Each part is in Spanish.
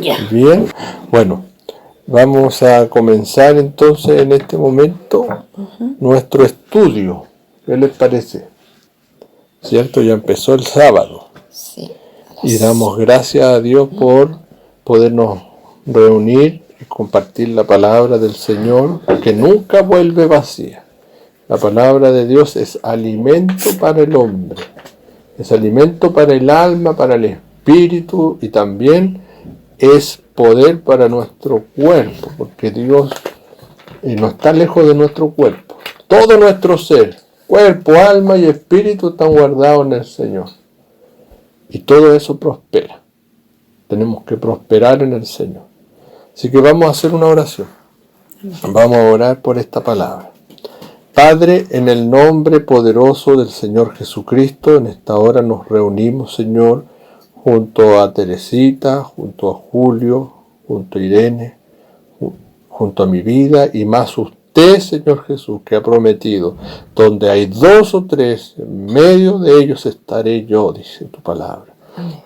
Ya. Bien, bueno, vamos a comenzar entonces en este momento nuestro estudio. ¿Qué les parece? ¿Cierto? Ya empezó el sábado. Sí. Y damos gracias a Dios por podernos reunir y compartir la palabra del Señor, que nunca vuelve vacía. La palabra de Dios es alimento para el hombre, es alimento para el alma, para el espíritu, y también es poder para nuestro cuerpo, porque Dios no está lejos de nuestro cuerpo. Todo nuestro ser, cuerpo, alma y espíritu, están guardados en el Señor. Y todo eso prospera. Tenemos que prosperar en el Señor. Así que vamos a hacer una oración. Vamos a orar por esta palabra. Padre, en el nombre poderoso del Señor Jesucristo, en esta hora nos reunimos, Señor, junto a Teresita, junto a Julio, junto a Irene, junto a mi vida, y más usted, Señor Jesús, que ha prometido, donde hay 2 o 3, en medio de ellos estaré yo, dice tu palabra.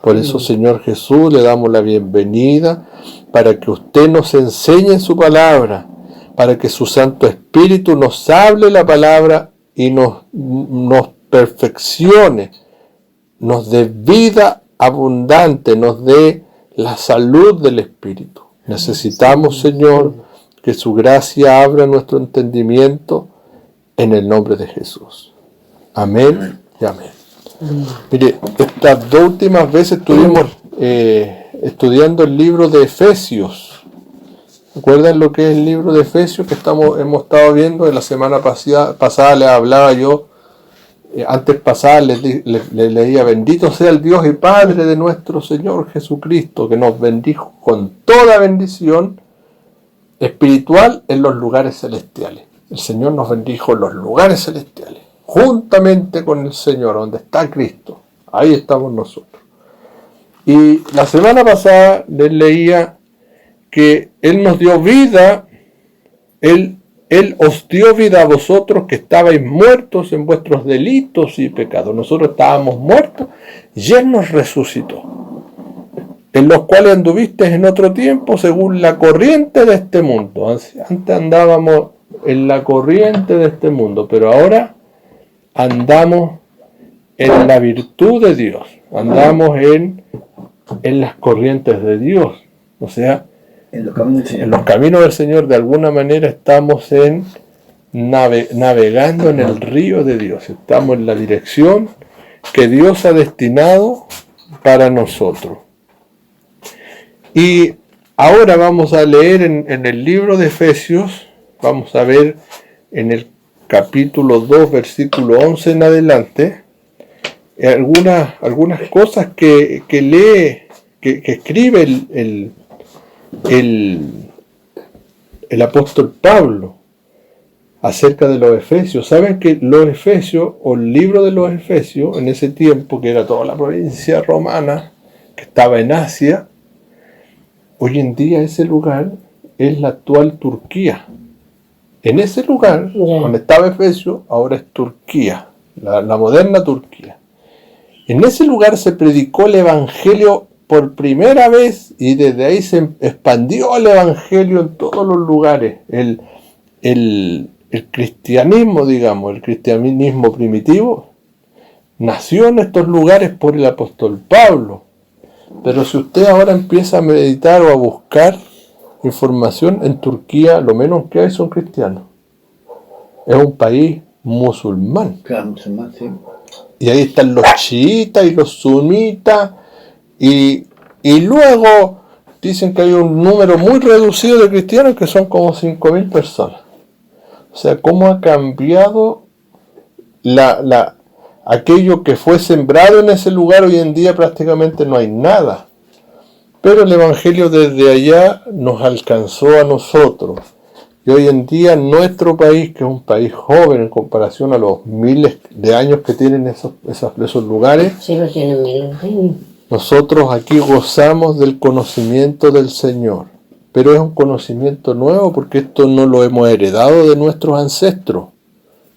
Por eso, Señor Jesús, le damos la bienvenida para que usted nos enseñe en su palabra, para que su Santo Espíritu nos hable la palabra y nos perfeccione, nos dé vida abundante, nos dé la salud del Espíritu. Necesitamos, Señor, que su gracia abra nuestro entendimiento en el nombre de Jesús. Amén y amén. Mire, estas 2 últimas veces estuvimos estudiando el libro de Efesios. ¿Recuerdan lo que es el libro de Efesios que hemos estado viendo? En la semana pasada les hablaba yo, antes pasada les leía: bendito sea el Dios y Padre de nuestro Señor Jesucristo, que nos bendijo con toda bendición espiritual en los lugares celestiales. El Señor nos bendijo en los lugares celestiales, juntamente con el Señor, donde está Cristo. Ahí estamos nosotros. Y la semana pasada les leía que Él nos dio vida, Él os dio vida a vosotros que estabais muertos en vuestros delitos y pecados. Nosotros estábamos muertos y Él nos resucitó, en los cuales anduvisteis en otro tiempo según la corriente de este mundo. Antes andábamos en la corriente de este mundo, pero ahora andamos en la virtud de Dios, andamos en las corrientes de Dios, o sea, en los caminos del Señor. De alguna manera estamos navegando en el río de Dios, estamos en la dirección que Dios ha destinado para nosotros. Y ahora vamos a leer en el libro de Efesios, vamos a ver en el capítulo 2, versículo 11 en adelante, algunas cosas que escribe el apóstol Pablo acerca de los Efesios. Saben que los Efesios, o el libro de los Efesios, en ese tiempo, que era toda la provincia romana que estaba en Asia, hoy en día ese lugar es la actual Turquía. En ese lugar, donde estaba Efesios, ahora es Turquía, la moderna Turquía. En ese lugar se predicó el Evangelio por primera vez, y desde ahí se expandió el Evangelio en todos los lugares. El cristianismo, digamos, el cristianismo primitivo, nació en estos lugares por el apóstol Pablo. Pero si usted ahora empieza a meditar o a buscar información, en Turquía lo menos que hay son cristianos. Es un país musulmán. Claro, musulmán, sí. Y ahí están los chiitas y los sunitas, y luego dicen que hay un número muy reducido de cristianos, que son como 5.000 personas. O sea, cómo ha cambiado aquello que fue sembrado en ese lugar. Hoy en día prácticamente no hay nada. Pero el Evangelio desde allá nos alcanzó a nosotros. Y hoy en día nuestro país, que es un país joven en comparación a los miles de años que tienen esos lugares, Sí, lo tienen miles de años. nosotros aquí gozamos del conocimiento del Señor. Pero es un conocimiento nuevo, porque esto no lo hemos heredado de nuestros ancestros.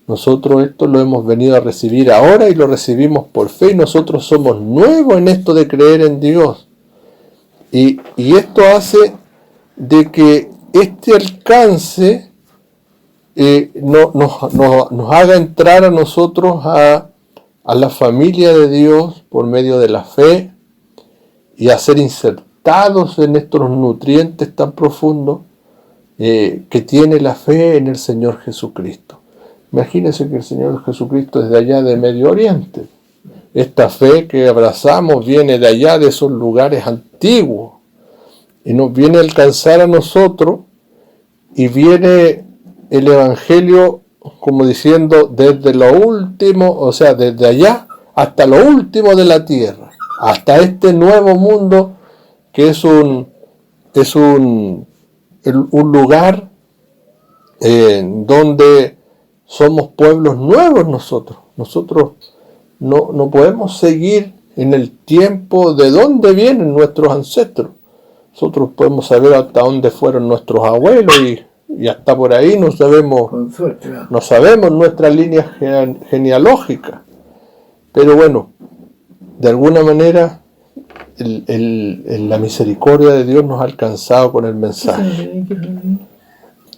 Nosotros esto lo hemos venido a recibir ahora, y lo recibimos por fe, y nosotros somos nuevos en esto de creer en Dios. Y esto hace de que este alcance nos haga entrar a nosotros a la familia de Dios por medio de la fe y a ser insertados en estos nutrientes tan profundos que tiene la fe en el Señor Jesucristo. Imagínense que el Señor Jesucristo es de allá de Medio Oriente. Esta fe que abrazamos viene de allá, de esos lugares antiguos, y nos viene a alcanzar a nosotros, y viene el Evangelio como diciendo desde lo último, o sea, desde allá hasta lo último de la tierra, hasta este nuevo mundo que es un lugar donde somos pueblos nuevos nosotros. Nosotros no podemos seguir en el tiempo de dónde vienen nuestros ancestros. Nosotros podemos saber hasta dónde fueron nuestros abuelos y hasta por ahí no sabemos nuestra línea genealógica. Pero bueno, de alguna manera la misericordia de Dios nos ha alcanzado con el mensaje.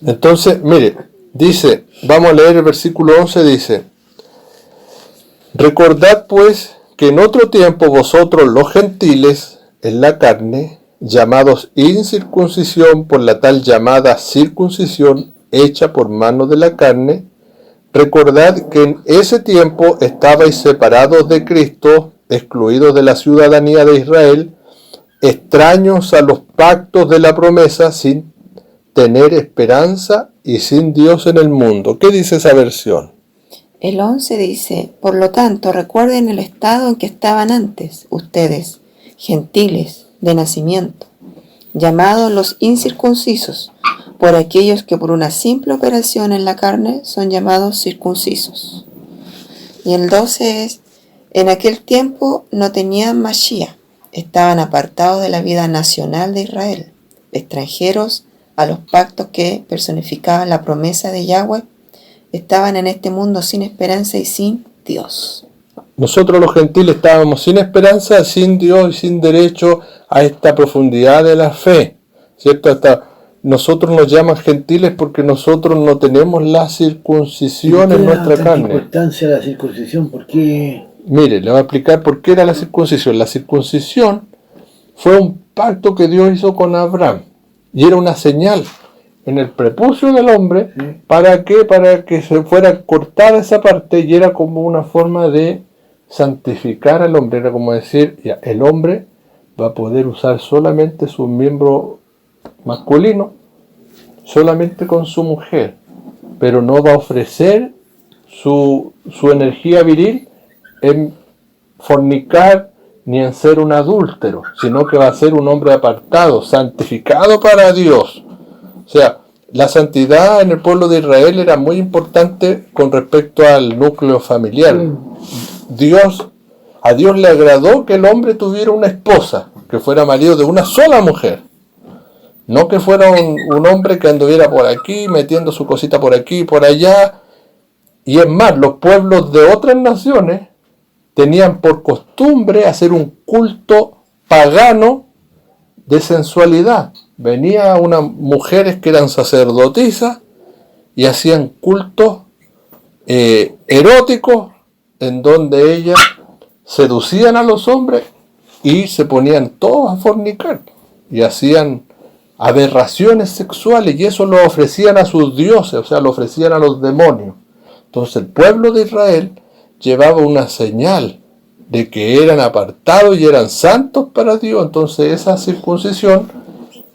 Entonces, mire, dice, vamos a leer el versículo 11, dice: recordad pues que en otro tiempo vosotros los gentiles en la carne, llamados incircuncisión por la tal llamada circuncisión hecha por mano de la carne, recordad que en ese tiempo estabais separados de Cristo, excluidos de la ciudadanía de Israel, extraños a los pactos de la promesa, sin tener esperanza y sin Dios en el mundo. ¿Qué dice esa versión? El 11 dice: por lo tanto, recuerden el estado en que estaban antes, ustedes, gentiles de nacimiento, llamados los incircuncisos, por aquellos que por una simple operación en la carne son llamados circuncisos. Y el 12 es: en aquel tiempo no tenían Mashiach, estaban apartados de la vida nacional de Israel, extranjeros a los pactos que personificaban la promesa de Yahweh, estaban en este mundo sin esperanza y sin Dios. Nosotros los gentiles estábamos sin esperanza, sin Dios y sin derecho a esta profundidad de la fe, ¿cierto? Hasta nosotros nos llaman gentiles porque nosotros no tenemos la circuncisión en nuestra carne. ¿Qué importancia de la circuncisión? ¿Por qué? Mire, le voy a explicar por qué era la circuncisión. La circuncisión fue un pacto que Dios hizo con Abraham y era una señal en el prepucio del hombre. Sí. ¿Para qué? Para que se fuera cortada esa parte, y era como una forma de santificar al hombre. Era como decir, ya, el hombre va a poder usar solamente su miembro masculino, solamente con su mujer, pero no va a ofrecer su energía viril en fornicar ni en ser un adúltero, sino que va a ser un hombre apartado, santificado para Dios. O sea, la santidad en el pueblo de Israel era muy importante con respecto al núcleo familiar. A Dios le agradó que el hombre tuviera una esposa, que fuera marido de una sola mujer. No que fuera un hombre que anduviera por aquí, metiendo su cosita por aquí y por allá. Y es más, los pueblos de otras naciones tenían por costumbre hacer un culto pagano de sensualidad. Venían unas mujeres que eran sacerdotisas y hacían cultos eróticos en donde ellas seducían a los hombres y se ponían todos a fornicar y hacían aberraciones sexuales, y eso lo ofrecían a sus dioses, o sea, lo ofrecían a los demonios. Entonces el pueblo de Israel llevaba una señal de que eran apartados y eran santos para Dios. Entonces esa circuncisión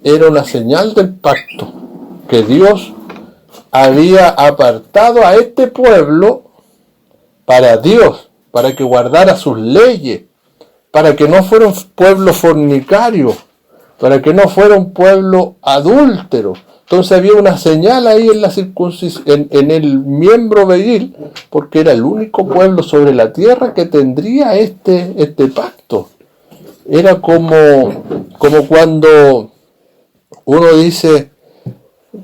era una señal del pacto, que Dios había apartado a este pueblo para Dios, para que guardara sus leyes, para que no fuera un pueblo fornicario, para que no fuera un pueblo adúltero. Entonces había una señal ahí en la circuncisión, en el miembro viril, porque era el único pueblo sobre la tierra que tendría este pacto. Era como cuando uno dice,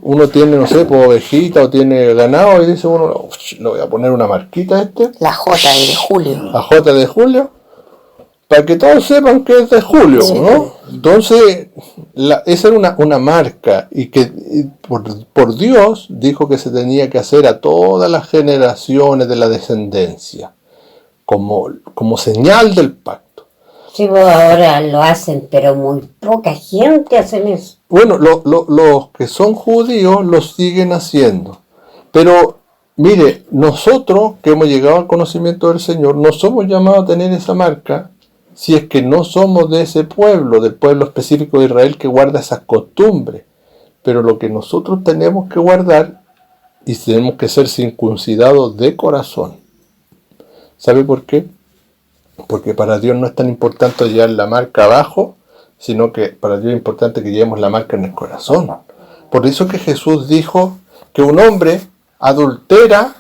uno tiene, no sé, pues, ovejita o tiene ganado, y dice uno, le voy a poner una marquita a este. La J de Julio. La J de Julio, para que todos sepan que es de julio, Sí. ¿no? Entonces, esa era una marca, y que por Dios dijo que se tenía que hacer a todas las generaciones de la descendencia, como señal del pacto. Sí, pues ahora lo hacen, pero muy poca gente hacen eso. Bueno, los que son judíos lo siguen haciendo, pero mire, nosotros que hemos llegado al conocimiento del Señor, no somos llamados a tener esa marca si es que no somos de ese pueblo, del pueblo específico de Israel que guarda esas costumbres. Pero lo que nosotros tenemos que guardar, y tenemos que ser circuncidados de corazón. ¿Sabe por qué? Porque para Dios no es tan importante llevar la marca abajo, sino que para Dios es importante que llevemos la marca en el corazón. Por eso que Jesús dijo que un hombre adultera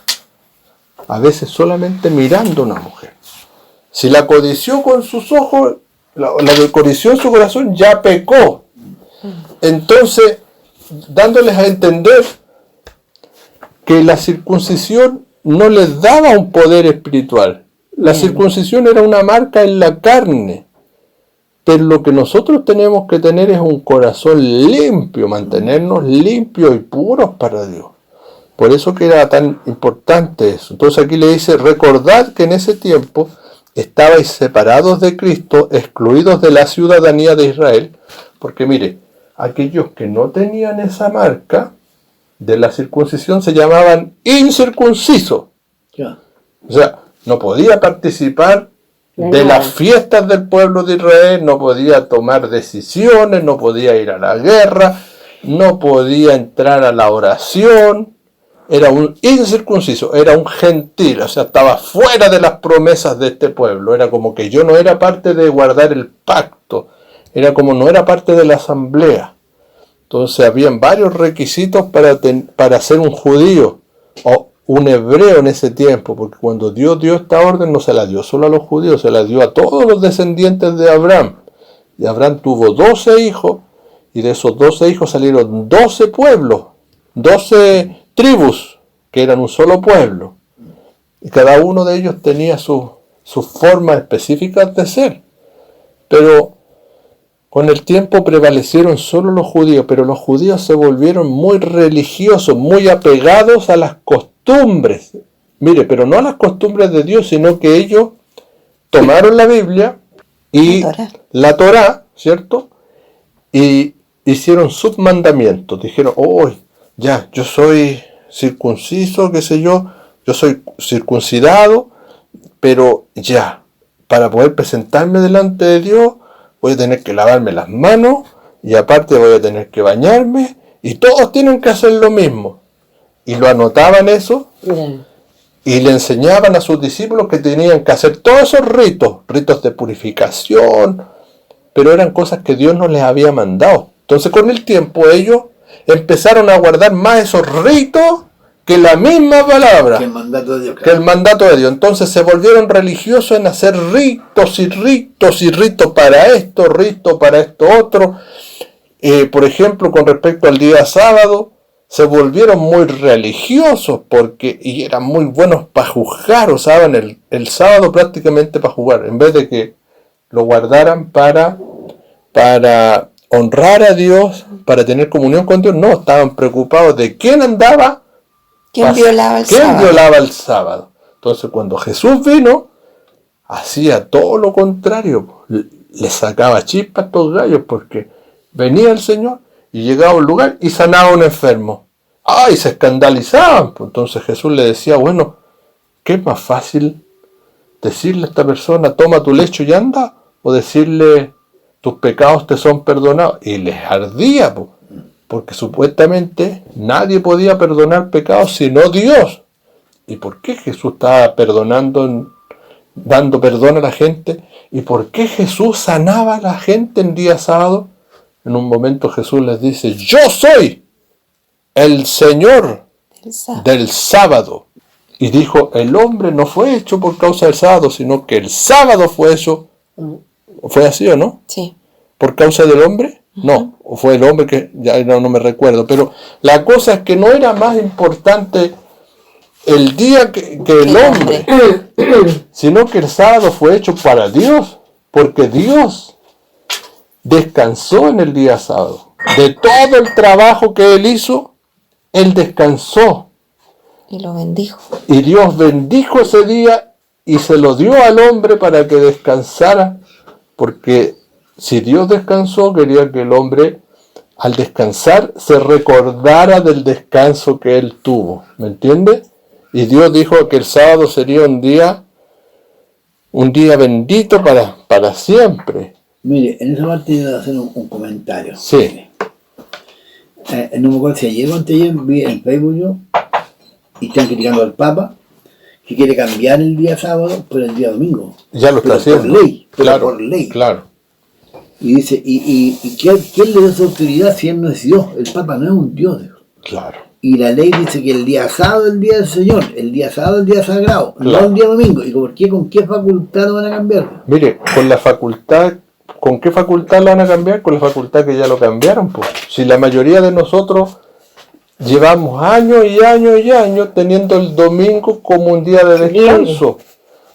a veces solamente mirando a una mujer. Si la codició con sus ojos, la codició en su corazón, ya pecó. Entonces, dándoles a entender que la circuncisión no les daba un poder espiritual. La circuncisión era una marca en la carne. Pero lo que nosotros tenemos que tener es un corazón limpio, mantenernos limpios y puros para Dios. Por eso que era tan importante eso. Entonces aquí le dice, recordad que en ese tiempo estabais separados de Cristo, excluidos de la ciudadanía de Israel, porque mire, aquellos que no tenían esa marca de la circuncisión se llamaban incircuncisos. Ya. O sea, no podía participar de las fiestas del pueblo de Israel, no podía tomar decisiones, no podía ir a la guerra, no podía entrar a la oración. Era un incircunciso, era un gentil, o sea, estaba fuera de las promesas de este pueblo. Era como que yo no era parte de guardar el pacto, era como no era parte de la asamblea. Entonces habían varios requisitos para ser un judío o un hebreo en ese tiempo, porque cuando Dios dio esta orden no se la dio solo a los judíos, se la dio a todos los descendientes de Abraham. Y Abraham tuvo 12 hijos, y de esos 12 hijos salieron 12 pueblos, 12 tribus, que eran un solo pueblo. Y cada uno de ellos tenía sus formas específicas de ser. Pero con el tiempo prevalecieron solo los judíos, pero los judíos se volvieron muy religiosos, muy apegados a las costumbres. Mire, pero no a las costumbres de Dios, sino que ellos tomaron la Biblia y la Torá, ¿cierto? Y hicieron sus mandamientos. Dijeron, ya, yo soy circunciso, qué sé yo soy circuncidado, pero ya, para poder presentarme delante de Dios, voy a tener que lavarme las manos, y aparte voy a tener que bañarme, y todos tienen que hacer lo mismo. Y lo anotaban eso, y le enseñaban a sus discípulos que tenían que hacer todos esos ritos de purificación, pero eran cosas que Dios no les había mandado. Entonces con el tiempo ellos empezaron a guardar más esos ritos que la misma palabra, Que el mandato de Dios. que el mandato de Dios. Entonces se volvieron religiosos en hacer ritos y ritos y ritos para esto otro. Por ejemplo, con respecto al día sábado, se volvieron muy religiosos y eran muy buenos para juzgar, usaban el sábado prácticamente para jugar, en vez de que lo guardaran para honrar a Dios, para tener comunión con Dios. No, estaban preocupados de quién andaba, ¿Quién violaba el quién sábado? violaba el sábado. Entonces cuando Jesús vino, hacía todo lo contrario, le sacaba chispas a estos gallos, porque venía el Señor y llegaba a un lugar y sanaba a un enfermo. Y se escandalizaban. Entonces Jesús le decía, bueno, ¿qué es más fácil? ¿Decirle a esta persona, toma tu lecho y anda? ¿O decirle, tus pecados te son perdonados? Y les ardía, porque supuestamente nadie podía perdonar pecados sino Dios. ¿Y por qué Jesús estaba perdonando, dando perdón a la gente? ¿Y por qué Jesús sanaba a la gente en día sábado? En un momento Jesús les dice, yo soy el Señor del sábado. Y dijo, el hombre no fue hecho por causa del sábado, sino que el sábado fue hecho. ¿Fue así o no? Sí. ¿Por causa del hombre? No, o fue el hombre que ya no me recuerdo, pero la cosa es que no era más importante el día que el hombre, sino que el sábado fue hecho para Dios. porque Dios descansó en el día sábado. De todo el trabajo que Él hizo, Él descansó. Y lo bendijo. Y Dios bendijo ese día y se lo dio al hombre para que descansara, porque si Dios descansó, quería que el hombre al descansar se recordara del descanso que él tuvo, ¿me entiende? Y Dios dijo que el sábado sería un día bendito para siempre. Mire, en esa parte yo voy a hacer un comentario. Sí. No me acuerdo si ayer o anteayer vi en Facebook yo, y están criticando al Papa, que quiere cambiar el día sábado por el día domingo. Ya lo está haciendo. Por ley, claro, por ley. Claro. Y dice, ¿quién le da esa autoridad si él no es Dios? El Papa no es un Dios. Claro. Y la ley dice que el día sábado es el día del Señor, el día sábado es el día sagrado, Claro. no el día domingo. ¿Y con qué facultad lo van a cambiar? Mire, ¿con qué facultad lo van a cambiar? Con la facultad que ya lo cambiaron, pues. Si la mayoría de nosotros llevamos años y años y años teniendo el domingo como un día de descanso,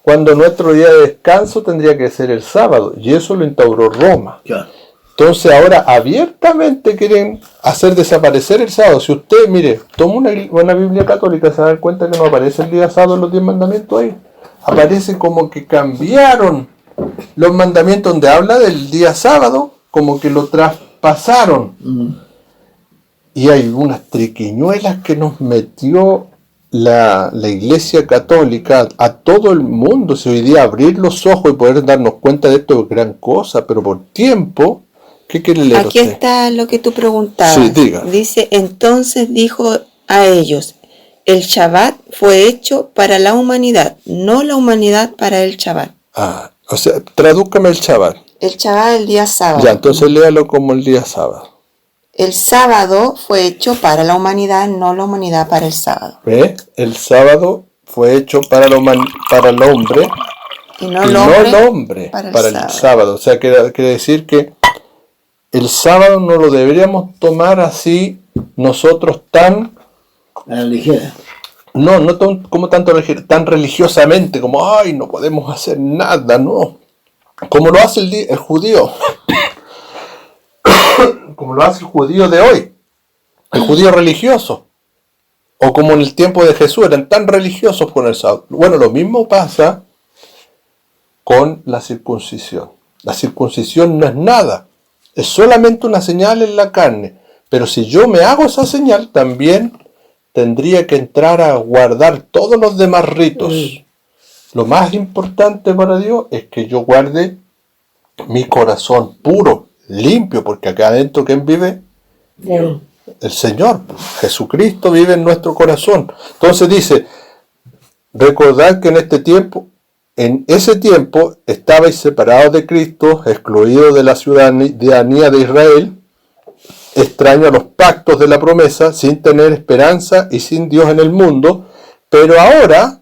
cuando nuestro día de descanso tendría que ser el sábado, y eso lo instauró Roma. Ya. Entonces ahora abiertamente quieren hacer desaparecer el sábado. Si usted, mire, toma una Biblia católica, se va a dar cuenta que no aparece el día sábado en los 10 mandamientos ahí. Aparece como que cambiaron los mandamientos donde habla del día sábado, como que lo traspasaron. Y hay unas triquiñuelas que nos metió la Iglesia Católica a todo el mundo. Si hoy día abrir los ojos y poder darnos cuenta de esto es gran cosa, pero por tiempo, ¿qué quiere leer Aquí usted? está lo que tú preguntabas. Sí, diga. Dice, entonces dijo a ellos, el Shabbat fue hecho para la humanidad, no la humanidad para el Shabbat. O sea, tradúzcame el Shabbat. El Shabbat el día sábado. Ya, entonces léalo como el día sábado. El sábado fue hecho para la humanidad, no la humanidad para el sábado. ¿Ve? El sábado fue hecho para el hombre Y no y el no hombre, el hombre para el sábado. O sea, quiere decir que el sábado no lo deberíamos tomar así nosotros tan... A la ligera. No como tan religiosamente, como, ay, no podemos hacer nada, no. Como lo hace el judío. Como lo hace el judío de hoy. El judío religioso. O como en el tiempo de Jesús, eran tan religiosos con el sábado. Bueno, lo mismo pasa con la circuncisión. La circuncisión no es nada. Es solamente una señal en la carne. Pero si yo me hago esa señal, también tendría que entrar a guardar todos los demás ritos. Lo más importante para Dios es que yo guarde mi corazón puro, limpio, porque acá adentro, ¿quién vive? El Señor. Jesucristo vive en nuestro corazón. Entonces dice, recordad que en ese tiempo, estabais separados de Cristo, excluidos de la ciudadanía de Israel, extraño a los pactos de la promesa, sin tener esperanza y sin Dios en el mundo, pero ahora,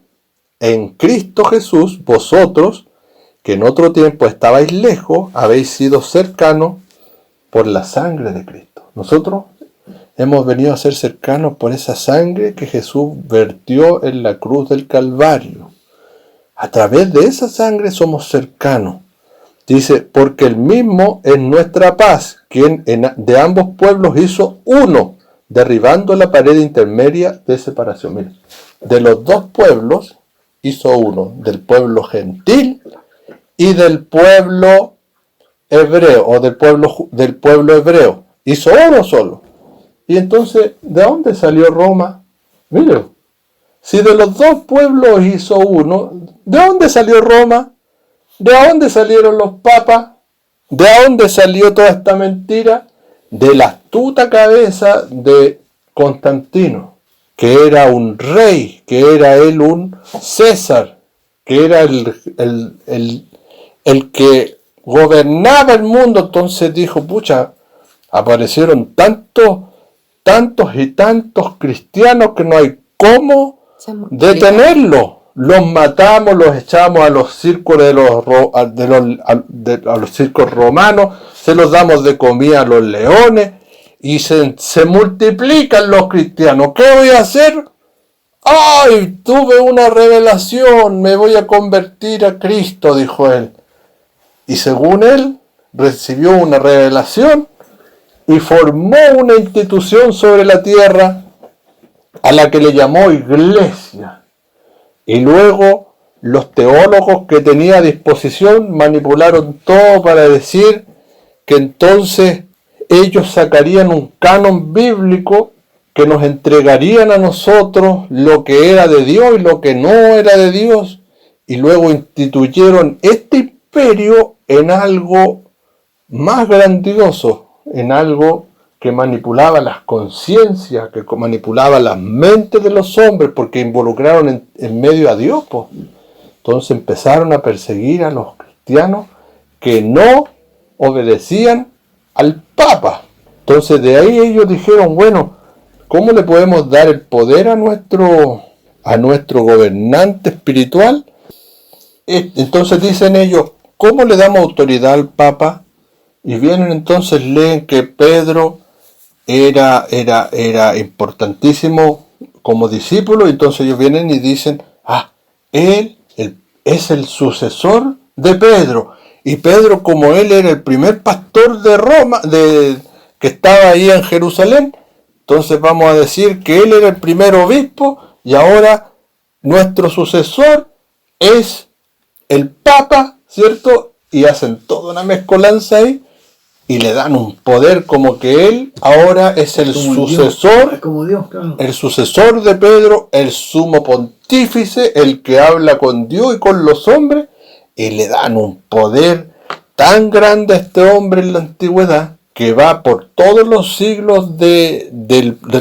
en Cristo Jesús, vosotros, que en otro tiempo estabais lejos, habéis sido cercanos por la sangre de Cristo. Nosotros hemos venido a ser cercanos por esa sangre que Jesús vertió en la cruz del Calvario. A través de esa sangre somos cercanos. Dice, porque el mismo es nuestra paz, quien de ambos pueblos hizo uno, derribando la pared intermedia de separación. Miren, de los dos pueblos hizo uno, del pueblo gentil y del pueblo hebreo, o del pueblo hebreo. Hizo uno solo. Y entonces, ¿de dónde salió Roma? Miren, si de los dos pueblos hizo uno, ¿de dónde salió Roma? ¿De dónde salieron los papas? ¿De dónde salió toda esta mentira? De la astuta cabeza de Constantino, que era un rey, que era él un César, que era el que gobernaba el mundo. Entonces dijo, pucha, aparecieron tantos y tantos cristianos que no hay cómo detenerlos. Los matamos, los echamos a los circos a los circos romanos, se los damos de comida a los leones y se multiplican los cristianos. ¿Qué voy a hacer? ¡Ay! Tuve una revelación, me voy a convertir a Cristo, dijo él. Y según él, recibió una revelación y formó una institución sobre la tierra a la que le llamó iglesia. Y luego los teólogos que tenía a disposición manipularon todo para decir que entonces ellos sacarían un canon bíblico que nos entregarían a nosotros lo que era de Dios y lo que no era de Dios, y luego instituyeron este imperio en algo más grandioso, en algo que manipulaba las conciencias, que manipulaba las mentes de los hombres, porque involucraron en medio a Dios, pues. Entonces empezaron a perseguir a los cristianos que no obedecían al Papa. Entonces de ahí ellos dijeron, bueno, ¿cómo le podemos dar el poder a nuestro gobernante espiritual? Entonces dicen ellos, ¿cómo le damos autoridad al Papa? Y vienen entonces, leen que Pedro era importantísimo como discípulo, y entonces ellos vienen y dicen, él es el sucesor de Pedro. Y Pedro, como él era el primer pastor de Roma, que estaba ahí en Jerusalén, entonces vamos a decir que él era el primer obispo y ahora nuestro sucesor es el Papa, ¿cierto? Y hacen toda una mezcolanza ahí y le dan un poder como que él ahora es el sucesor, Dios, como Dios, claro. El sucesor de Pedro, el sumo pontífice, el que habla con Dios y con los hombres, y le dan un poder tan grande a este hombre en la antigüedad que va por todos los siglos de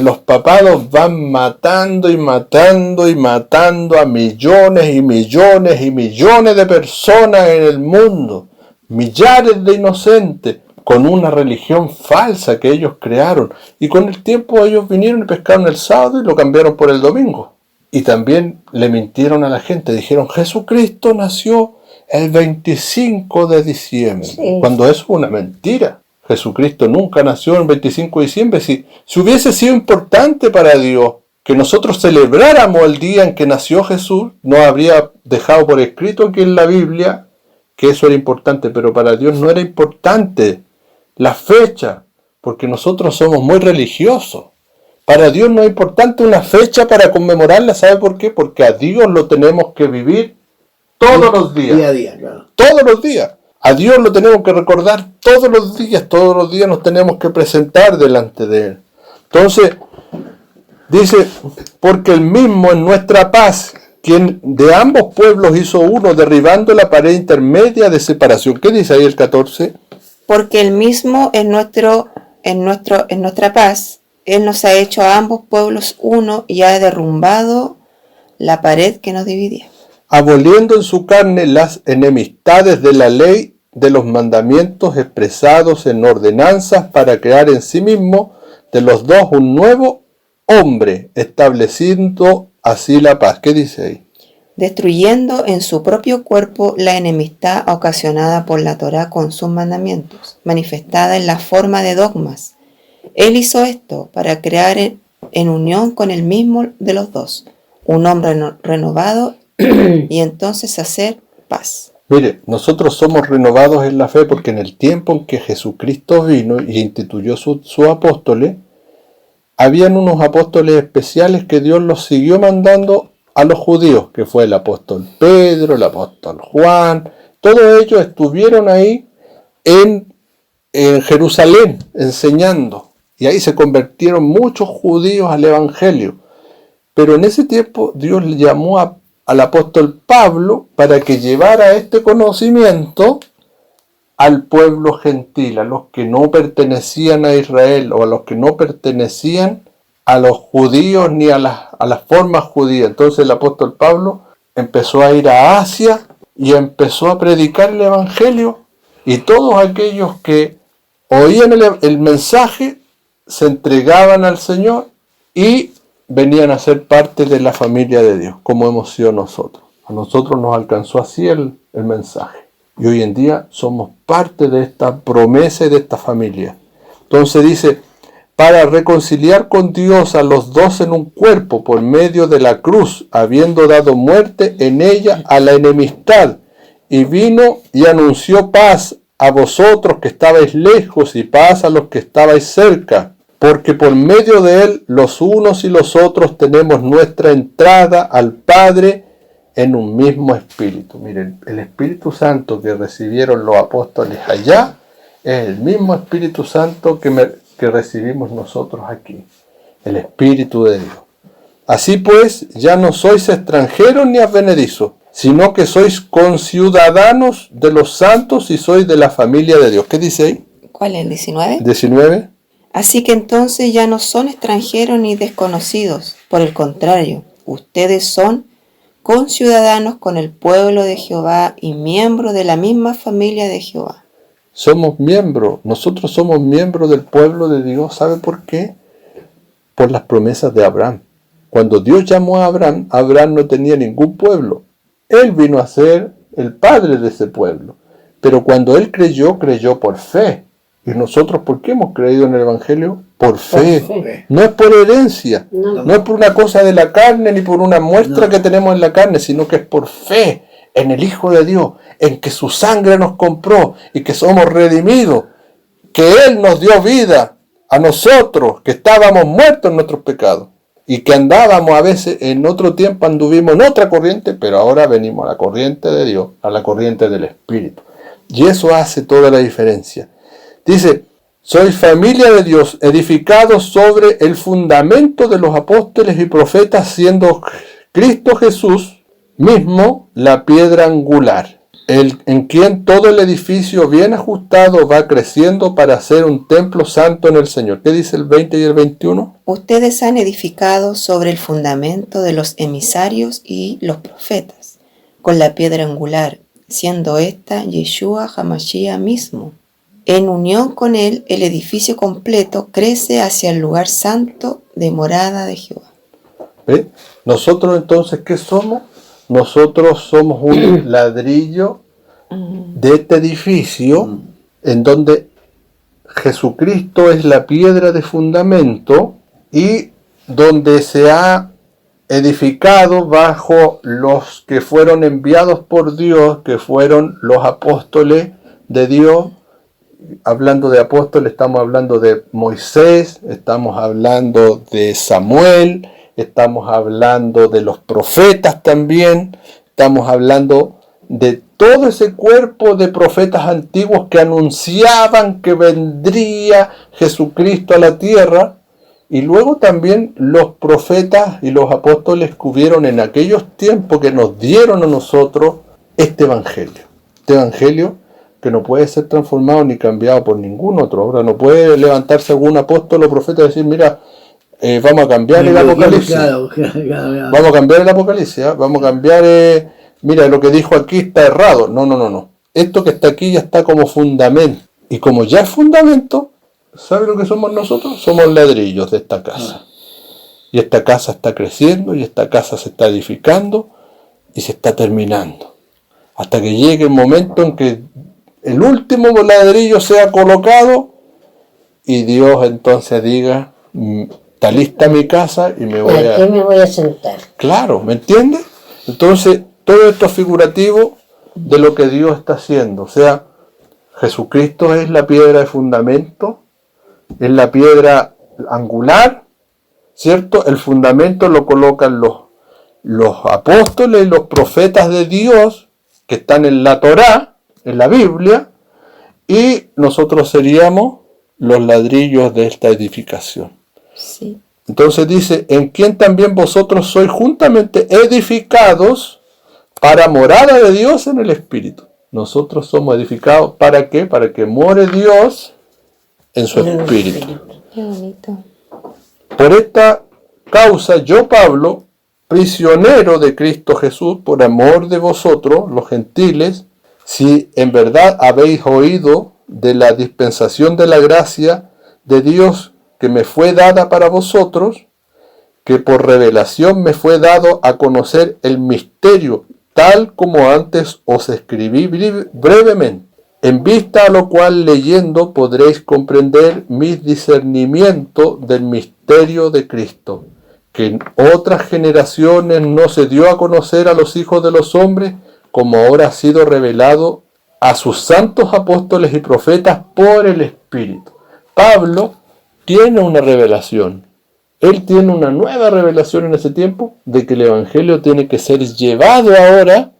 los papados, van matando y matando y matando a millones y millones y millones de personas en el mundo, millares de inocentes, con una religión falsa que ellos crearon. Y con el tiempo ellos vinieron y pescaron el sábado y lo cambiaron por el domingo. Y también le mintieron a la gente, dijeron Jesucristo nació el 25 de diciembre, Sí. cuando eso es una mentira. Jesucristo nunca nació el 25 de diciembre. Si hubiese sido importante para Dios que nosotros celebráramos el día en que nació Jesús, no habría dejado por escrito aquí en la Biblia que eso era importante, pero para Dios no era importante la fecha, porque nosotros somos muy religiosos. Para Dios no es importante una fecha para conmemorarla, ¿sabe por qué? Porque a Dios lo tenemos que vivir todos los días. Día a día, claro. Todos los días. A Dios lo tenemos que recordar todos los días nos tenemos que presentar delante de Él. Entonces, dice, porque Él mismo en nuestra paz, quien de ambos pueblos hizo uno, derribando la pared intermedia de separación. ¿Qué dice ahí el 14? Porque Él mismo en nuestra paz, Él nos ha hecho a ambos pueblos uno y ha derrumbado la pared que nos dividía. Aboliendo en su carne las enemistades de la ley de los mandamientos expresados en ordenanzas para crear en sí mismo de los dos un nuevo hombre, estableciendo así la paz. ¿Qué dice ahí? Destruyendo en su propio cuerpo la enemistad ocasionada por la Torá con sus mandamientos, manifestada en la forma de dogmas. Él hizo esto para crear en unión con el mismo de los dos, un hombre renovado y entonces hacer paz. Mire, nosotros somos renovados en la fe porque en el tiempo en que Jesucristo vino y instituyó sus apóstoles, habían unos apóstoles especiales que Dios los siguió mandando a los judíos, que fue el apóstol Pedro, el apóstol Juan. Todos ellos estuvieron ahí en Jerusalén enseñando, y ahí se convirtieron muchos judíos al evangelio. Pero en ese tiempo Dios le llamó al apóstol Pablo para que llevara este conocimiento al pueblo gentil, a los que no pertenecían a Israel o a los que no pertenecían a los judíos ni a las formas judías. Entonces el apóstol Pablo empezó a ir a Asia y empezó a predicar el evangelio, y todos aquellos que oían el mensaje se entregaban al Señor y venían a ser parte de la familia de Dios, como hemos sido nosotros. A nosotros nos alcanzó así el mensaje. Y hoy en día somos parte de esta promesa y de esta familia. Entonces dice, para reconciliar con Dios a los dos en un cuerpo por medio de la cruz, habiendo dado muerte en ella a la enemistad, y vino y anunció paz a vosotros que estabais lejos y paz a los que estabais cerca, porque por medio de él los unos y los otros tenemos nuestra entrada al Padre en un mismo espíritu. Miren, el Espíritu Santo que recibieron los apóstoles allá es el mismo Espíritu Santo que recibimos nosotros aquí, el Espíritu de Dios. Así pues, ya no sois extranjeros ni advenedizos, sino que sois conciudadanos de los santos y sois de la familia de Dios. ¿Qué dice ahí? ¿Cuál es el 19? 19. Así que entonces ya no son extranjeros ni desconocidos. Por el contrario, ustedes son conciudadanos con el pueblo de Jehová y miembros de la misma familia de Jehová. Somos miembros, nosotros somos miembros del pueblo de Dios. ¿Sabe por qué? Por las promesas de Abraham. Cuando Dios llamó a Abraham, Abraham no tenía ningún pueblo. Él vino a ser el padre de ese pueblo. Pero cuando él creyó, creyó por fe. ¿Y nosotros por qué hemos creído en el Evangelio? Por fe. fe. No es por herencia. No. No es por una cosa de la carne ni por una muestra que tenemos en la carne, sino que es por fe en el Hijo de Dios, en que su sangre nos compró y que somos redimidos, que Él nos dio vida a nosotros, que estábamos muertos en nuestros pecados y que andábamos a veces, en otro tiempo anduvimos en otra corriente, pero ahora venimos a la corriente de Dios, a la corriente del Espíritu. Y eso hace toda la diferencia. Dice, sois familia de Dios, edificados sobre el fundamento de los apóstoles y profetas, siendo Cristo Jesús mismo la piedra angular, en quien todo el edificio bien ajustado va creciendo para ser un templo santo en el Señor. ¿Qué dice el 20 y el 21? Ustedes han edificado sobre el fundamento de los emisarios y los profetas, con la piedra angular, siendo esta Yeshua HaMashiach mismo. En unión con él, el edificio completo crece hacia el lugar santo de morada de Jehová. ¿Ve? Nosotros entonces, ¿qué somos? Nosotros somos un ladrillo de este edificio en donde Jesucristo es la piedra de fundamento y donde se ha edificado bajo los que fueron enviados por Dios, que fueron los apóstoles de Dios. Hablando de apóstoles, estamos hablando de Moisés, estamos hablando de Samuel, estamos hablando de los profetas también, estamos hablando de todo ese cuerpo de profetas antiguos que anunciaban que vendría Jesucristo a la tierra, y luego también los profetas y los apóstoles que hubieron en aquellos tiempos que nos dieron a nosotros este evangelio que no puede ser transformado ni cambiado por ningún otro. Ahora no puede levantarse algún apóstol o profeta y decir, mira, vamos a cambiar el Apocalipsis. Vamos a cambiar el Apocalipsis, vamos a cambiar, mira, lo que dijo aquí está errado. No. Esto que está aquí ya está como fundamento. Y como ya es fundamento, ¿sabe lo que somos nosotros? Somos ladrillos de esta casa. Y esta casa está creciendo, y esta casa se está edificando, y se está terminando. Hasta que llegue el momento en que el último ladrillo sea colocado, y Dios entonces diga, está lista mi casa y me voy ¿A qué me voy a sentar? Claro, ¿me entiendes? Entonces, todo esto es figurativo de lo que Dios está haciendo. O sea, Jesucristo es la piedra de fundamento, es la piedra angular, ¿cierto? El fundamento lo colocan los apóstoles y los profetas de Dios que están en la Torá, en la Biblia, y nosotros seríamos los ladrillos de esta edificación. Sí. Entonces dice, en quien también vosotros sois juntamente edificados para morada de Dios en el Espíritu. Nosotros somos edificados, ¿para qué? Para que more Dios en su Espíritu. Qué bonito. Por esta causa yo, Pablo, prisionero de Cristo Jesús, por amor de vosotros, los gentiles, si en verdad habéis oído de la dispensación de la gracia de Dios que me fue dada para vosotros, que por revelación me fue dado a conocer el misterio, tal como antes os escribí brevemente, en vista a lo cual leyendo podréis comprender mi discernimiento del misterio de Cristo, que en otras generaciones no se dio a conocer a los hijos de los hombres, como ahora ha sido revelado a sus santos apóstoles y profetas por el Espíritu. Pablo tiene una revelación. Él tiene una nueva revelación en ese tiempo de que el Evangelio tiene que ser llevado ahora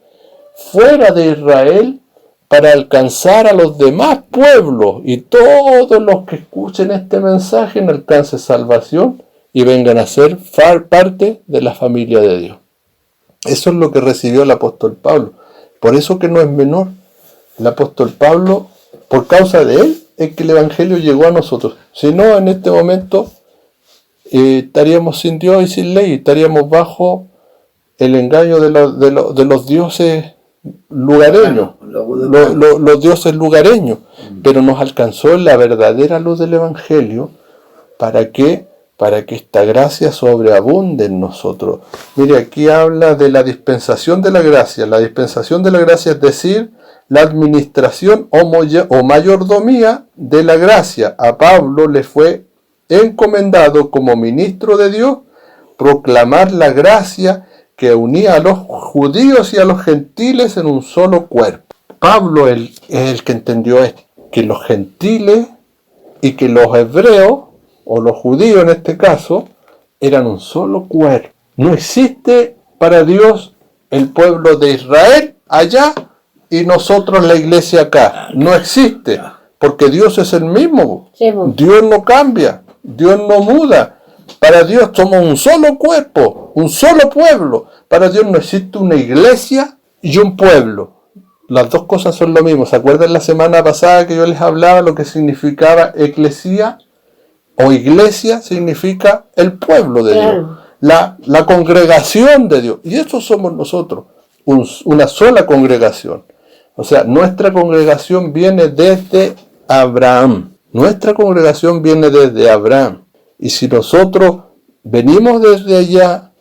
fuera de Israel para alcanzar a los demás pueblos, y todos los que escuchen este mensaje alcancen salvación y vengan a ser parte de la familia de Dios. Eso es lo que recibió el apóstol Pablo. Por eso que no es menor. El apóstol Pablo, por causa de él, es que el Evangelio llegó a nosotros. Si no, en este momento estaríamos sin Dios y sin ley, estaríamos bajo el engaño de los dioses lugareños, los dioses lugareños. Pero nos alcanzó la verdadera luz del Evangelio. ¿Para qué? Para que esta gracia sobreabunde en nosotros. Mire, aquí habla de la dispensación de la gracia. La dispensación de la gracia es decir, la administración o mayordomía de la gracia. A Pablo le fue encomendado como ministro de Dios proclamar la gracia que unía a los judíos y a los gentiles en un solo cuerpo. Pablo es el que entendió esto, que los gentiles y que los hebreos, o los judíos en este caso, eran un solo cuerpo. No existe para Dios el pueblo de Israel allá y nosotros la iglesia acá. No existe, porque Dios es el mismo. Sí, pues. Dios no cambia, Dios no muda. Para Dios somos un solo cuerpo, un solo pueblo. Para Dios no existe una iglesia y un pueblo. Las dos cosas son lo mismo. ¿Se acuerdan la semana pasada que yo les hablaba lo que significaba eclesía? O iglesia significa el pueblo de Claro. Dios, la congregación de Dios. Y eso somos nosotros, una sola congregación. O sea, nuestra congregación viene desde Abraham. Nuestra congregación viene desde Abraham. Y si nosotros venimos desde allá,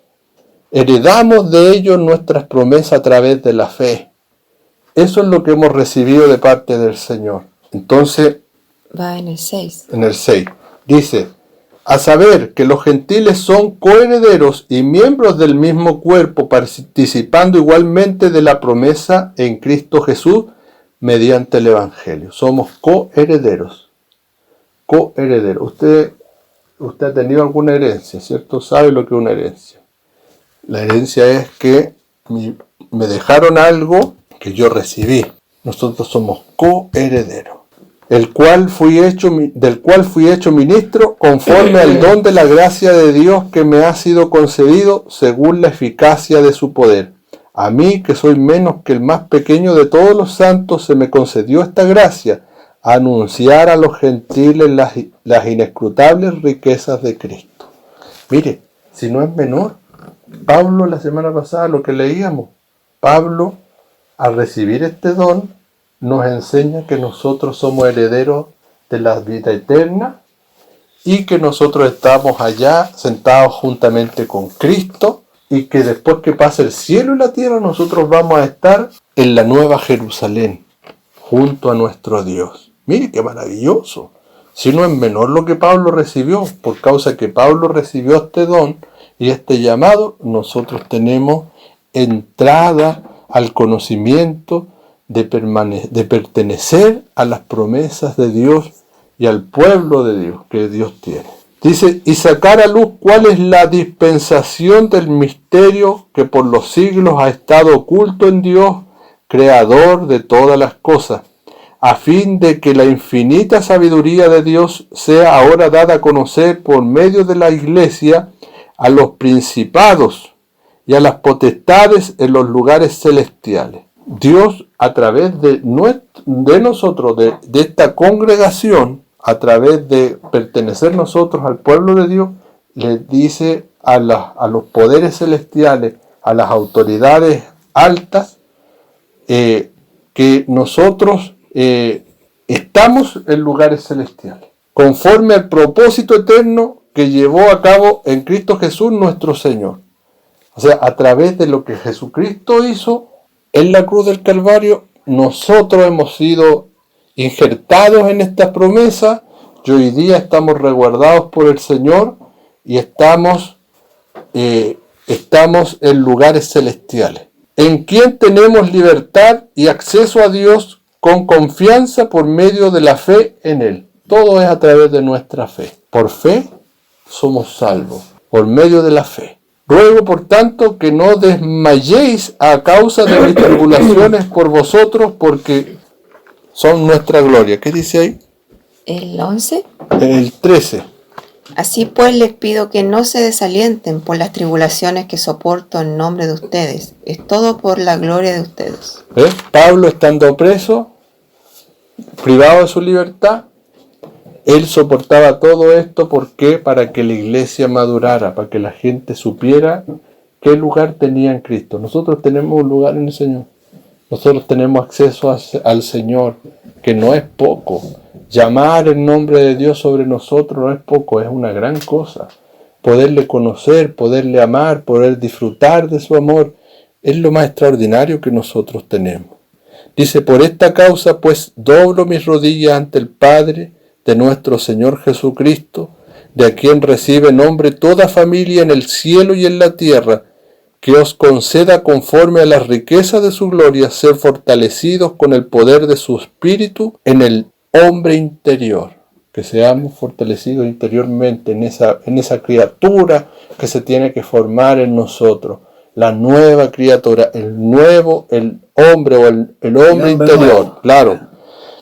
heredamos de ellos nuestras promesas a través de la fe. Eso es lo que hemos recibido de parte del Señor. Entonces, Va en el 6. en el 6. Dice, a saber que los gentiles son coherederos y miembros del mismo cuerpo, participando igualmente de la promesa en Cristo Jesús mediante el Evangelio. Somos coherederos. Coherederos. Usted ha tenido alguna herencia, ¿cierto? Sabe lo que es una herencia. La herencia es que me dejaron algo que yo recibí. Nosotros somos coherederos. Del cual fui hecho ministro conforme al don de la gracia de Dios que me ha sido concedido según la eficacia de su poder. A mí, que soy menos que el más pequeño de todos los santos, se me concedió esta gracia, anunciar a los gentiles las inescrutables riquezas de Cristo. Mire, si no es menor, Pablo la semana pasada, lo que leíamos, Pablo, al recibir este don, nos enseña que nosotros somos herederos de la vida eterna y que nosotros estamos allá sentados juntamente con Cristo y que después que pase el cielo y la tierra nosotros vamos a estar en la nueva Jerusalén junto a nuestro Dios. Mire qué maravilloso. Si no es menor lo que Pablo recibió, por causa que Pablo recibió este don y este llamado, nosotros tenemos entrada al conocimiento de pertenecer a las promesas de Dios y al pueblo de Dios que Dios tiene. Dice, y sacar a luz cuál es la dispensación del misterio que por los siglos ha estado oculto en Dios, creador de todas las cosas, a fin de que la infinita sabiduría de Dios sea ahora dada a conocer por medio de la Iglesia a los principados y a las potestades en los lugares celestiales. Dios, a través de nosotros, de esta congregación, a través de pertenecer nosotros al pueblo de Dios, le dice a los poderes celestiales, a las autoridades altas, que nosotros estamos en lugares celestiales, conforme al propósito eterno que llevó a cabo en Cristo Jesús nuestro Señor. O sea, a través de lo que Jesucristo hizo en la cruz del Calvario, nosotros hemos sido injertados en esta promesa y hoy día estamos resguardados por el Señor y estamos en lugares celestiales. en quien tenemos libertad y acceso a Dios con confianza por medio de la fe en Él. Todo es a través de nuestra fe. Por fe somos salvos, por medio de la fe. Ruego, por tanto, que no desmayéis a causa de mis tribulaciones por vosotros, porque son nuestra gloria. ¿Qué dice ahí? El 11. El 13. Así pues les pido que no se desalienten por las tribulaciones que soporto en nombre de ustedes. Es todo por la gloria de ustedes. ¿Ves? Pablo, estando preso, privado de su libertad, él soportaba todo esto. ¿Por qué? Para que la iglesia madurara, para que la gente supiera qué lugar tenía en Cristo. Nosotros tenemos un lugar en el Señor. Nosotros tenemos acceso al Señor, que no es poco. Llamar el nombre de Dios sobre nosotros no es poco, es una gran cosa. Poderle conocer, poderle amar, poder disfrutar de su amor, es lo más extraordinario que nosotros tenemos. Dice, por esta causa pues doblo mis rodillas ante el Padre de nuestro Señor Jesucristo, de a quien recibe nombre toda familia en el cielo y en la tierra, que os conceda conforme a las riquezas de su gloria ser fortalecidos con el poder de su Espíritu en el hombre interior, que seamos fortalecidos interiormente en esa criatura que se tiene que formar en nosotros, la nueva criatura, el hombre o el hombre interior, nuevo. Claro,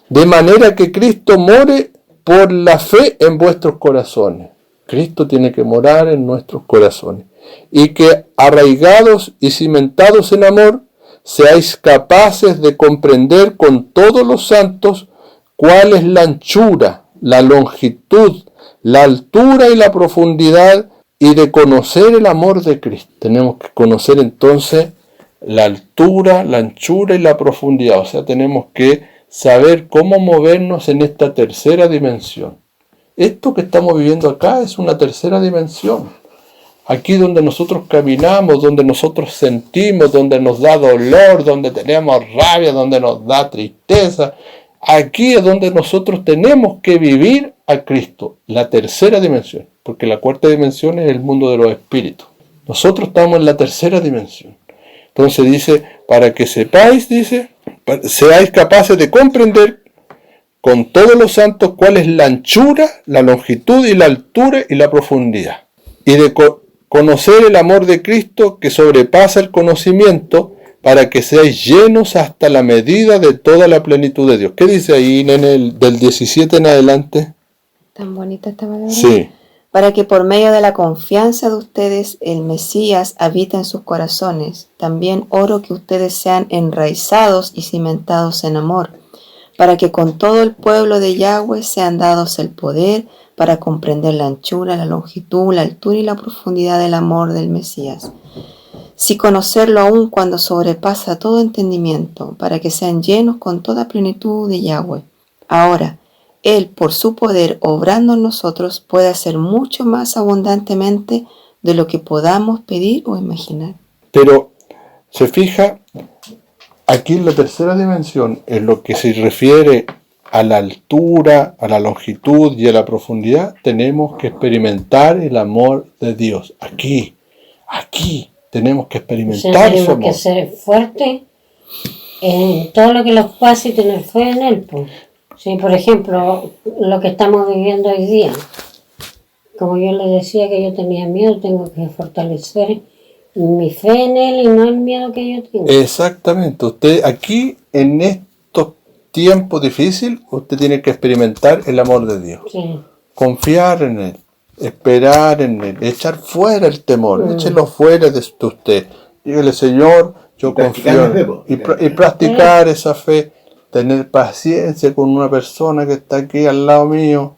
de manera que Cristo more por la fe en vuestros corazones. Cristo tiene que morar en nuestros corazones, y que arraigados y cimentados en amor, seáis capaces de comprender con todos los santos cuál es la anchura, la longitud, la altura y la profundidad, y de conocer el amor de Cristo. Tenemos que conocer entonces la altura, la anchura y la profundidad. O sea, tenemos que saber cómo movernos en esta tercera dimensión. Esto que estamos viviendo acá es una tercera dimensión. Aquí donde nosotros caminamos, donde nosotros sentimos, donde nos da dolor, donde tenemos rabia, donde nos da tristeza. Aquí es donde nosotros tenemos que vivir a Cristo, la tercera dimensión, porque la cuarta dimensión es el mundo de los espíritus. Nosotros estamos en la tercera dimensión. Entonces dice, para que sepáis, dice, seáis capaces de comprender con todos los santos cuál es la anchura, la longitud y la altura y la profundidad, y de conocer el amor de Cristo que sobrepasa el conocimiento, para que seáis llenos hasta la medida de toda la plenitud de Dios. ¿Qué dice ahí, nene, del 17 en adelante? Tan bonita esta palabra. Sí. Para que por medio de la confianza de ustedes el Mesías habite en sus corazones. También oro que ustedes sean enraizados y cimentados en amor, para que con todo el pueblo de Yahweh sean dados el poder para comprender la anchura, la longitud, la altura y la profundidad del amor del Mesías. Si conocerlo aún cuando sobrepasa todo entendimiento, para que sean llenos con toda plenitud de Yahweh. Ahora, Él, por su poder, obrando en nosotros, puede hacer mucho más abundantemente de lo que podamos pedir o imaginar. Pero, se fija, aquí en la tercera dimensión, en lo que se refiere a la altura, a la longitud y a la profundidad, tenemos que experimentar el amor de Dios. Aquí. Tenemos que experimentar su amor. Tenemos que ser fuertes en todo lo que nos pase y tener fe en Él. Pues. Sí, por ejemplo, lo que estamos viviendo hoy día. Como yo le decía que yo tenía miedo, tengo que fortalecer mi fe en Él y no el miedo que yo tengo. Exactamente. Usted aquí, en estos tiempos difíciles, usted tiene que experimentar el amor de Dios. Sí. Confiar en Él. Esperar en Él, echar fuera el temor, échelo fuera de usted. Dígale, Señor, yo confío en Él. Y practicar esa fe, tener paciencia con una persona que está aquí al lado mío,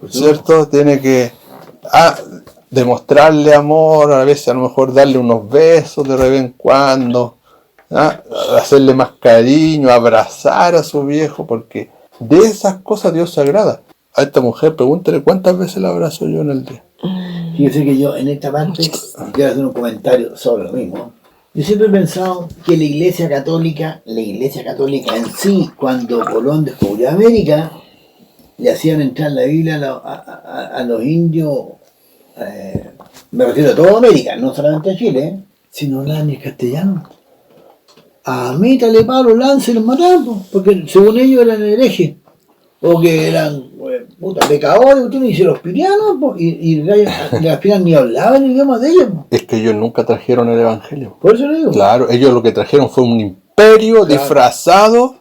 ¿cierto? Tiene que demostrarle amor, a veces a lo mejor darle unos besos de vez en cuando, hacerle más cariño, abrazar a su viejo, porque de esas cosas Dios se agrada. A esta mujer, pregúntale cuántas veces la abrazo yo en el día. Fíjese que yo en esta parte quiero hacer un comentario sobre lo mismo. Yo siempre he pensado que la Iglesia Católica en sí, cuando Colón descubrió América, le hacían entrar la Biblia a los indios, me refiero a toda América, no solamente a Chile, sino hablaban ni el castellano. a métale palo, lance y los mataban, po, porque según ellos eran herejes, o que eran pecadores, y se los piteaban, po, y las piras ni hablaban el idioma de ellos. Po. Es que ellos nunca trajeron el evangelio. Por eso le digo. Claro, ellos lo que trajeron fue un imperio disfrazado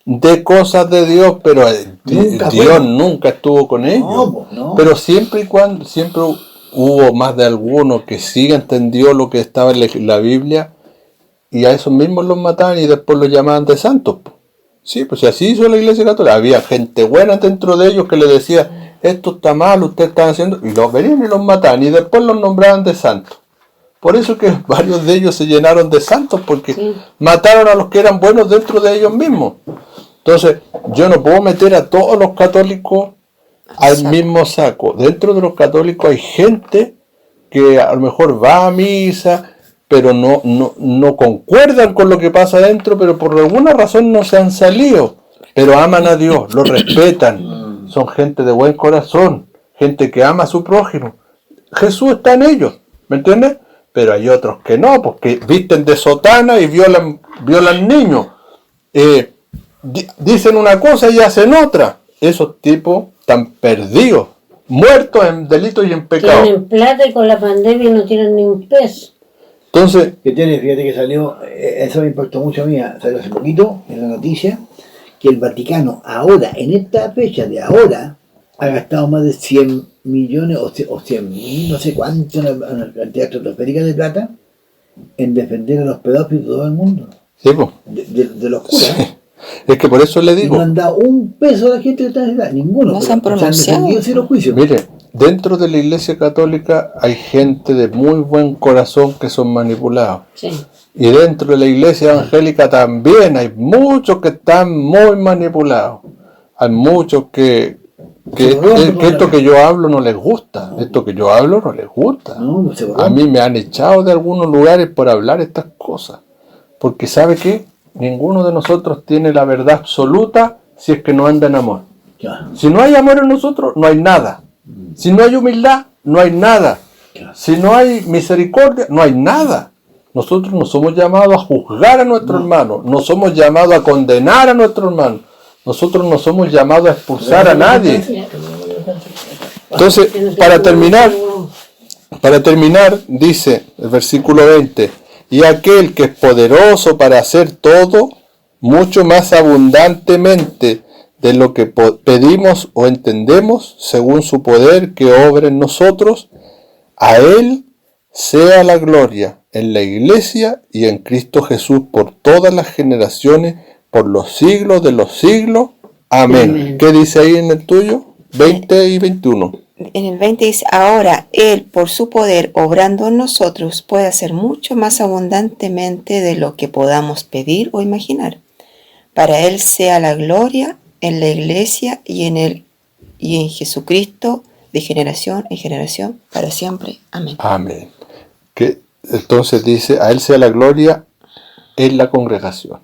de cosas de Dios, pero Dios nunca estuvo con ellos. No. Pero siempre hubo más de alguno que sí entendió lo que estaba en la Biblia, y a esos mismos los mataban y después los llamaban de santos. Sí, pues así hizo la Iglesia Católica. Había gente buena dentro de ellos que le decía, esto está mal, ustedes están haciendo, y los venían y los mataban, y después los nombraban de santos. Por eso que varios de ellos se llenaron de santos, porque mataron a los que eran buenos dentro de ellos mismos. Entonces, yo no puedo meter a todos los católicos al mismo saco. Dentro de los católicos hay gente que a lo mejor va a misa, pero no concuerdan con lo que pasa adentro, pero por alguna razón no se han salido. Pero aman a Dios, lo respetan, son gente de buen corazón, gente que ama a su prójimo. Jesús está en ellos, ¿me entiendes? Pero hay otros que no, porque visten de sotana y violan niños. Dicen una cosa y hacen otra. Esos tipos están perdidos, muertos en delitos y en pecados. Tienen plata y con la pandemia no tienen ni un peso. Entonces, Fíjate que salió, eso me impactó mucho a mí, salió hace poquito en la noticia, que el Vaticano ahora, en esta fecha de ahora, ha gastado más de 100 millones o 100.000, no sé cuánto, una cantidad estratosférica de plata, en defender a los pedófilos de todo el mundo. sí, pues. De los curas. Sí. Es que por eso le Y digo, no han dado un peso a la gente de esta ciudad, ninguno. No se han pronunciado. defendido sin los juicios. mire, dentro de la Iglesia Católica hay gente de muy buen corazón que son manipulados. Sí. Y dentro de la Iglesia Evangélica también hay muchos que están muy manipulados. Hay muchos que esto que yo hablo no les gusta. Esto que yo hablo no les gusta. No se borró. A mí me han echado de algunos lugares por hablar estas cosas. Porque ¿sabe qué? Ninguno de nosotros tiene la verdad absoluta si es que no anda en amor. Ya. Si no hay amor en nosotros, no hay nada. Si no hay humildad, no hay nada. Si no hay misericordia, no hay nada. Nosotros no somos llamados a juzgar a nuestro hermano, no somos llamados a condenar a nuestro hermano, nosotros no somos llamados a expulsar a nadie. Entonces, para terminar, dice el versículo 20, y aquel que es poderoso para hacer todo, mucho más abundantemente de lo que pedimos o entendemos, según su poder que obra en nosotros, a Él sea la gloria en la Iglesia y en Cristo Jesús por todas las generaciones, por los siglos de los siglos. Amén. Amén. ¿Qué dice ahí en el tuyo? 20 y 21. En el 20 dice, ahora Él, por su poder, obrando en nosotros, puede hacer mucho más abundantemente de lo que podamos pedir o imaginar. Para Él sea la gloria en la Iglesia y en Jesucristo, de generación en generación, para siempre. Amén. Amén. Que entonces dice, a Él sea la gloria en la congregación,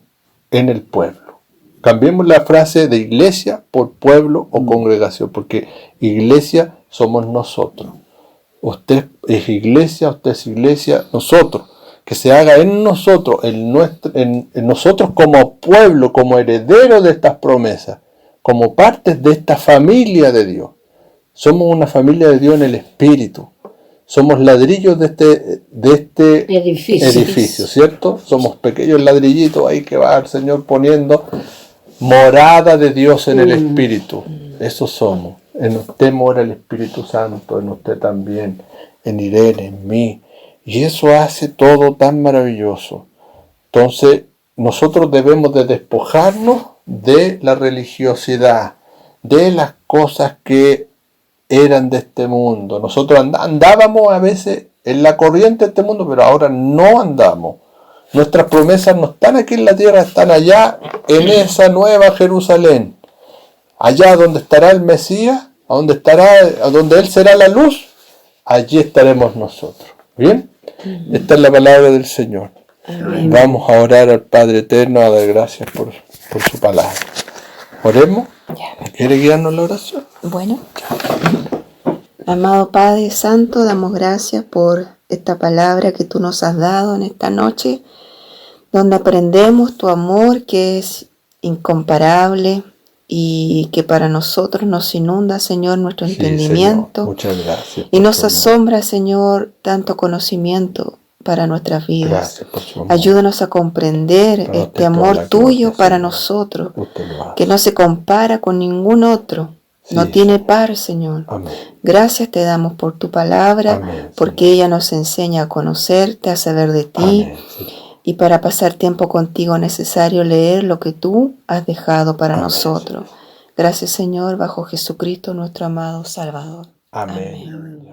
en el pueblo. Cambiemos la frase de iglesia por pueblo o congregación, porque iglesia somos nosotros. Usted es iglesia, nosotros. Que se haga en nosotros, en nosotros como pueblo, como herederos de estas promesas, como partes de esta familia de Dios. Somos una familia de Dios en el Espíritu. Somos ladrillos de este edificio, ¿cierto? Somos pequeños ladrillitos ahí que va el Señor poniendo morada de Dios en el Espíritu. Eso somos. En usted mora el Espíritu Santo, en usted también, en Irene, en mí. Y eso hace todo tan maravilloso. Entonces, nosotros debemos de despojarnos de la religiosidad, de las cosas que eran de este mundo. Nosotros andábamos a veces en la corriente de este mundo, pero ahora no andamos. Nuestras promesas no están aquí en la tierra, están allá en esa nueva Jerusalén. Allá donde estará el Mesías, a donde Él será la luz, allí estaremos nosotros. ¿Bien? Esta es la palabra del Señor. Amén. Vamos a orar al Padre Eterno, a dar gracias por su palabra. Oremos. Ya. ¿Quiere guiarnos la oración? Bueno, amado Padre Santo, damos gracias por esta palabra que tú nos has dado en esta noche. donde aprendemos tu amor que es incomparable y que para nosotros nos inunda, Señor, nuestro Sí, entendimiento. Señor. Muchas gracias. Y por nos tu amor. asombra, Señor, tanto conocimiento para nuestras vidas. Gracias por su amor. Ayúdanos a comprender Para este usted toda amor la tuyo gloria, para Señor. nosotros, Usted lo hace. que no se compara con ningún otro. No Sí, tiene Señor. par, Señor. Amén. Gracias te damos por tu palabra, Amén, porque ella nos enseña a conocerte, a saber de ti. Amén, Señor. Y para pasar tiempo contigo es necesario leer lo que tú has dejado para Amén, nosotros. Gracias, Señor, bajo Jesucristo, nuestro amado Salvador. Amén. Amén.